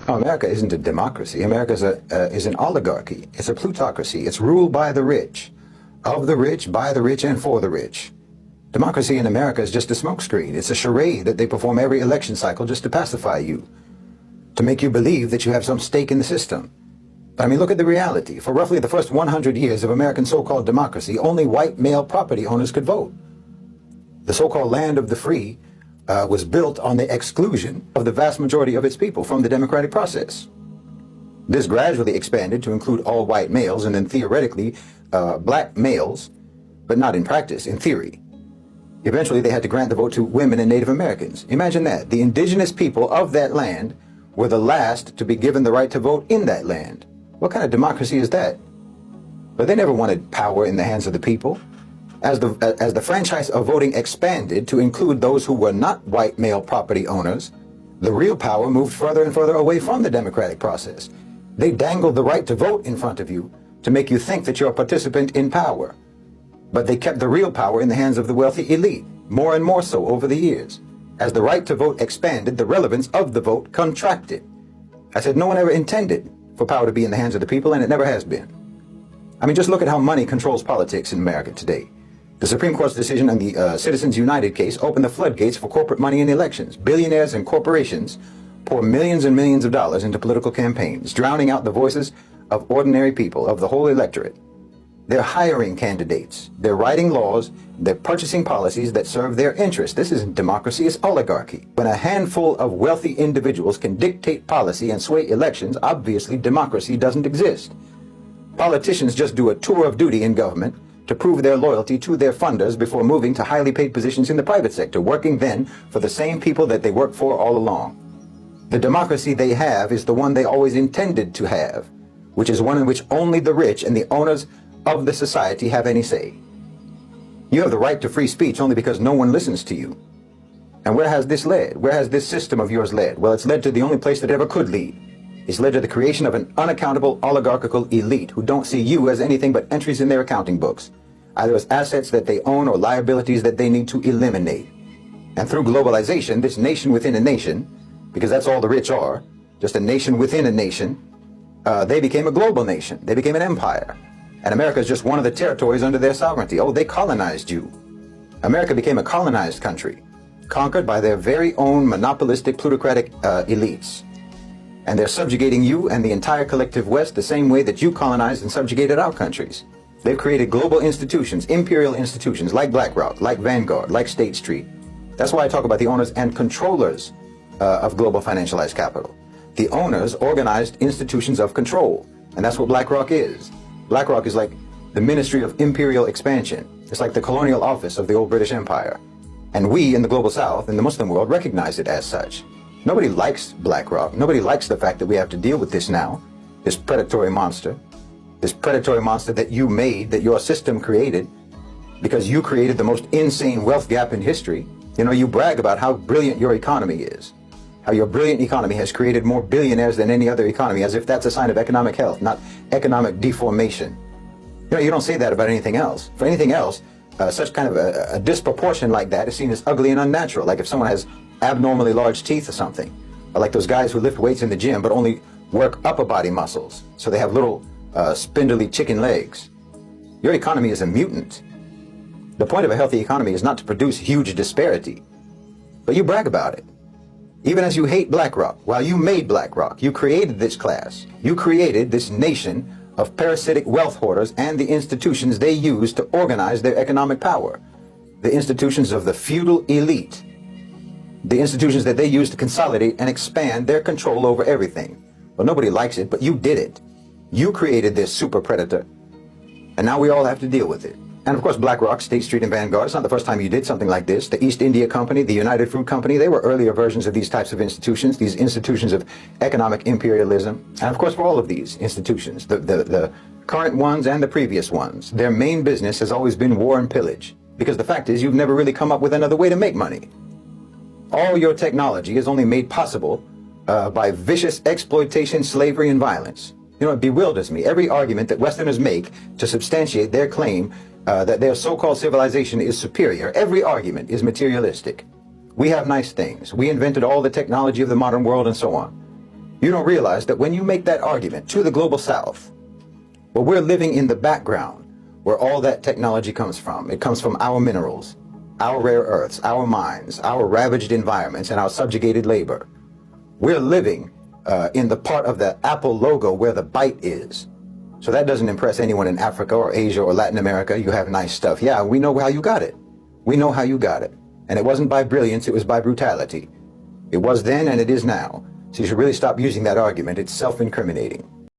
Oh, America isn't a democracy. America is an oligarchy. It's a plutocracy. It's ruled by the rich, of the rich, by the rich, and for the rich. Democracy in America is just a smokescreen. It's a charade that they perform every election cycle just to pacify you, to make you believe that you have some stake in the system. But I mean, look at the reality. For roughly the first 100 years of American so-called democracy, only white male property owners could vote. The so-called land of the free was built on the exclusion of the vast majority of its people from the democratic process. This gradually expanded to include all white males and then theoretically black males, but not in practice, in theory. Eventually they had to grant the vote to women and Native Americans. Imagine that. The indigenous people of that land were the last to be given the right to vote in that land. What kind of democracy is that? But they never wanted power in the hands of the people. As the franchise of voting expanded to include those who were not white male property owners, the real power moved further and further away from the democratic process. They dangled the right to vote in front of you to make you think that you're a participant in power. But they kept the real power in the hands of the wealthy elite, more and more so over the years. As the right to vote expanded, the relevance of the vote contracted. I said no one ever intended for power to be in the hands of the people, and it never has been. I mean, just look at how money controls politics in America today. The Supreme Court's decision on the Citizens United case opened the floodgates for corporate money in elections. Billionaires and corporations pour millions and millions of dollars into political campaigns, drowning out the voices of ordinary people, of the whole electorate. They're hiring candidates. They're writing laws. They're purchasing policies that serve their interests. This isn't democracy, it's oligarchy. When a handful of wealthy individuals can dictate policy and sway elections, obviously democracy doesn't exist. Politicians just do a tour of duty in government to prove their loyalty to their funders before moving to highly paid positions in the private sector, working then for the same people that they worked for all along. The democracy they have is the one they always intended to have, which is one in which only the rich and the owners of the society have any say. You have the right to free speech only because no one listens to you. And where has this led? Where has this system of yours led? Well, it's led to the only place that ever could lead. It's led to the creation of an unaccountable oligarchical elite who don't see you as anything but entries in their accounting books, either as assets that they own or liabilities that they need to eliminate. And through globalization, this nation within a nation, because that's all the rich are, just a nation within a nation, they became a global nation. They became an empire. And America is just one of the territories under their sovereignty. Oh, they colonized you. America became a colonized country, conquered by their very own monopolistic plutocratic elites. And they're subjugating you and the entire collective West the same way that you colonized and subjugated our countries. They've created global institutions, imperial institutions like BlackRock, like Vanguard, like State Street. That's why I talk about the owners and controllers of global financialized capital. The owners organized institutions of control, and that's what BlackRock is. BlackRock is like the Ministry of Imperial Expansion. It's like the colonial office of the old British Empire. And we in the global South, in the Muslim world, recognize it as such. Nobody likes BlackRock. Nobody likes the fact that we have to deal with this now, this predatory monster that you made, that your system created, because you created the most insane wealth gap in history. You know, you brag about how brilliant your economy is, how your brilliant economy has created more billionaires than any other economy, as if that's a sign of economic health, not economic deformation. You know, you don't say that about anything else. For anything else, such kind of a disproportion like that is seen as ugly and unnatural, like if someone has abnormally large teeth or something, or like those guys who lift weights in the gym but only work upper body muscles, so they have little spindly chicken legs. Your economy is a mutant. The point of a healthy economy is not to produce huge disparity, but you brag about it. Even as you hate BlackRock, while you made BlackRock, you created this class, you created this nation of parasitic wealth hoarders and the institutions they use to organize their economic power, the institutions of the feudal elite, the institutions that they use to consolidate and expand their control over everything. Well, nobody likes it, but you did it. You created this super predator, and now we all have to deal with it. And of course, BlackRock, State Street, and Vanguard, it's not the first time you did something like this. The East India Company, the United Fruit Company, they were earlier versions of these types of institutions, these institutions of economic imperialism. And of course, for all of these institutions, the current ones and the previous ones, their main business has always been war and pillage. Because the fact is, you've never really come up with another way to make money. All your technology is only made possible by vicious exploitation, slavery, and violence. You know, it bewilders me. Every argument that Westerners make to substantiate their claim that their so-called civilization is superior, every argument is materialistic. We have nice things. We invented all the technology of the modern world and so on. You don't realize that when you make that argument to the global south, well, we're living in the background where all that technology comes from. It comes from our minerals, our rare earths, our mines, our ravaged environments, and our subjugated labor. We're living in the part of the Apple logo where the bite is. So that doesn't impress anyone in Africa or Asia or Latin America. You have nice stuff. Yeah, we know how you got it. We know how you got it. And it wasn't by brilliance, it was by brutality. It was then and it is now. So you should really stop using that argument. It's self-incriminating.